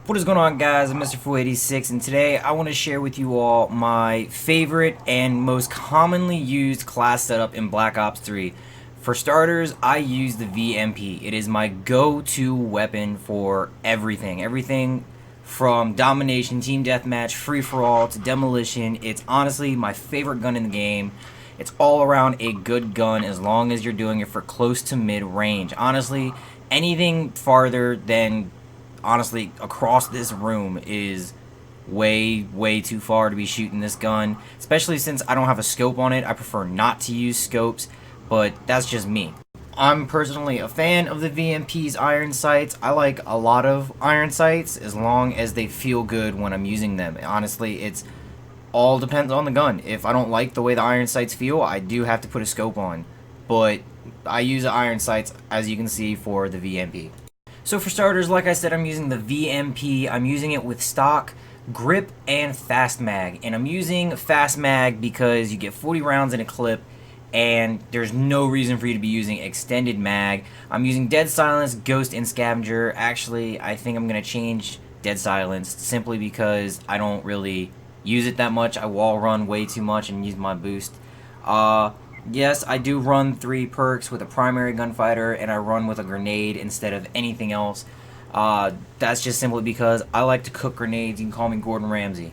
What is going on, guys? I'm Mr. 486, and today I want to share with you all my favorite and most commonly used class setup in Black Ops 3. For starters, I use the VMP. It is my go-to weapon for everything. Everything from domination, team deathmatch, free-for-all, to demolition. It's honestly my favorite gun in the game. It's all around a good gun as long as you're doing it for close to mid-range. Honestly, anything farther than across this room is way too far to be shooting this gun, especially since I don't have a scope on it. I prefer not to use scopes, but that's just me. I'm personally a fan of the VMP's iron sights. I like a lot of iron sights as long as they feel good when I'm using them. Honestly, it's all depends on the gun. If I don't like the way the iron sights feel, I do have to put a scope on, but I use the iron sights, as you can see, for the VMP. So for starters, like I said, I'm using the VMP. I'm using it with stock, grip, and fast mag. And I'm using fast mag because you get 40 rounds in a clip, and there's no reason for you to be using extended mag. I'm using Dead Silence, Ghost, and Scavenger. Actually, I think I'm going to change Dead Silence simply because I don't really use it that much. I wall run way too much and use my boost. Yes, I do run 3 perks with a primary gunfighter, and I run with a grenade instead of anything else. That's just simply because I like to cook grenades. You can call me Gordon Ramsay.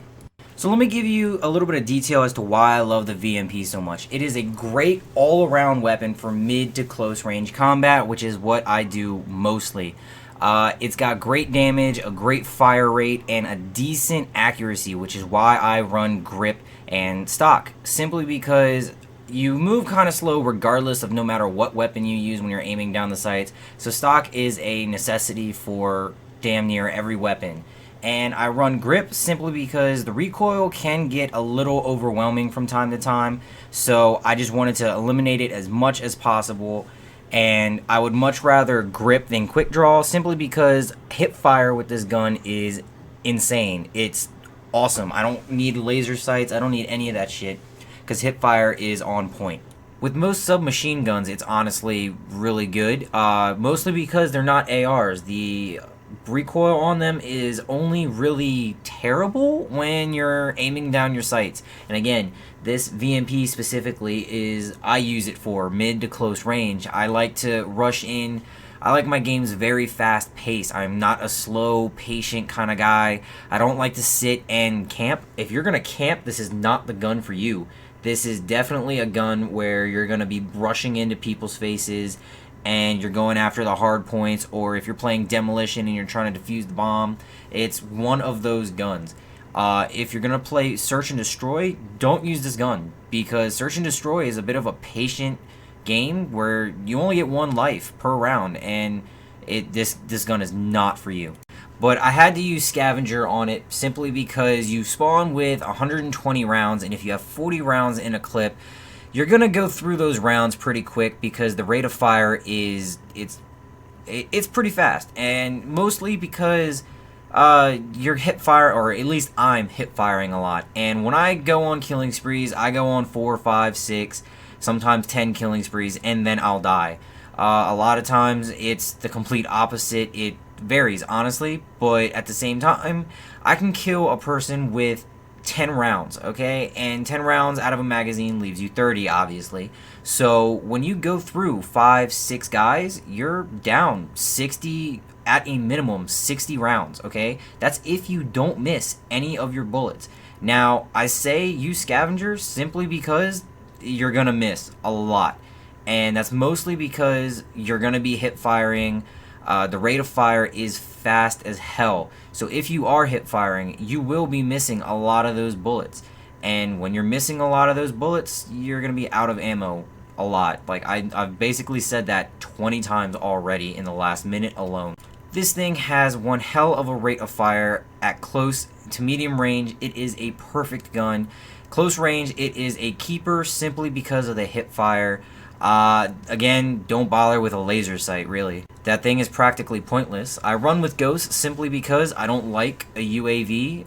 So let me give you a little bit of detail as to why I love the VMP so much. It is a great all-around weapon for mid to close range combat, which is what I do mostly. It's got great damage, a great fire rate, and a decent accuracy, which is why I run grip and stock. Simply because you move kind of slow regardless of no matter what weapon you use when you're aiming down the sights. So stock is a necessity for damn near every weapon. And I run grip simply because the recoil can get a little overwhelming from time to time. So I just wanted to eliminate it as much as possible. And I would much rather grip than quick draw simply because hip fire with this gun is insane. It's awesome. I don't need laser sights. I don't need any of that shit, because hipfire is on point. With most submachine guns, it's honestly really good, mostly because they're not ARs. The recoil on them is only really terrible when you're aiming down your sights. And again, this VMP specifically I use it for mid to close range. I like to rush in. I like my games very fast paced. I'm not a slow, patient kind of guy. I don't like to sit and camp. If you're gonna camp, this is not the gun for you. This is definitely a gun where you're going to be rushing into people's faces and you're going after the hard points, or if you're playing demolition and you're trying to defuse the bomb, it's one of those guns. If you're going to play search and destroy, don't use this gun, because search and destroy is a bit of a patient game where you only get 1 life per round, and this gun is not for you. But I had to use Scavenger on it simply because you spawn with 120 rounds, and if you have 40 rounds in a clip, you're gonna go through those rounds pretty quick because the rate of fire is it's pretty fast, and mostly because you're hip fire, or at least I'm hip firing a lot. And when I go on killing sprees, I go on 4, 5, 6, sometimes 10 killing sprees, and then I'll die. A lot of times it's the complete opposite. It varies, honestly, but at the same time, I can kill a person with 10 rounds, okay? And 10 rounds out of a magazine leaves you 30, obviously. So when you go through 5, 6 guys, you're down 60, at a minimum 60 rounds, okay? That's if you don't miss any of your bullets. Now, I say use Scavengers simply because you're gonna miss a lot, and that's mostly because you're gonna be hip firing. The rate of fire is fast as hell. So if you are hip firing, you will be missing a lot of those bullets. And when you're missing a lot of those bullets, you're going to be out of ammo a lot. Like, I've basically said that 20 times already in the last minute alone. This thing has one hell of a rate of fire at close to medium range. It is a perfect gun. Close range, it is a keeper simply because of the hip fire. Again, don't bother with a laser sight, really. That thing is practically pointless. I run with Ghosts simply because I don't like a UAV.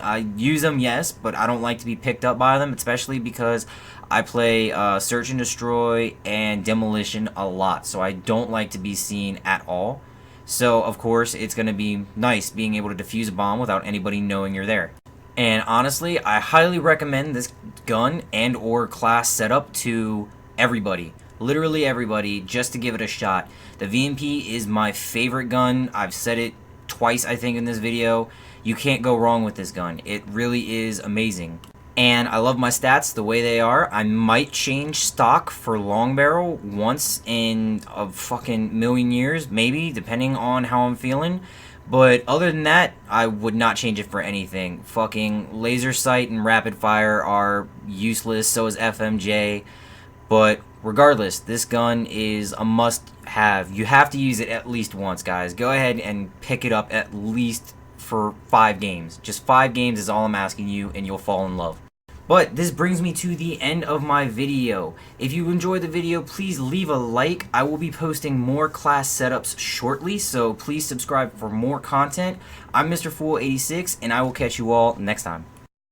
I use them, yes, but I don't like to be picked up by them, especially because I play Search and Destroy and Demolition a lot, so I don't like to be seen at all. So of course it's going to be nice being able to defuse a bomb without anybody knowing you're there. And honestly, I highly recommend this gun and or class setup to everybody. Literally everybody, just to give it a shot. The VMP is my favorite gun. I've said it twice, I think, in this video. You can't go wrong with this gun. It really is amazing. And I love my stats the way they are. I might change stock for long barrel once in a fucking million years, maybe, depending on how I'm feeling. But other than that, I would not change it for anything. Fucking laser sight and rapid fire are useless, so is FMJ. But regardless, this gun is a must-have. You have to use it at least once, guys. Go ahead and pick it up at least for 5 games. Just 5 games is all I'm asking you, and you'll fall in love. But this brings me to the end of my video. If you enjoyed the video, please leave a like. I will be posting more class setups shortly, so please subscribe for more content. I'm Mr. Fool 86, and I will catch you all next time.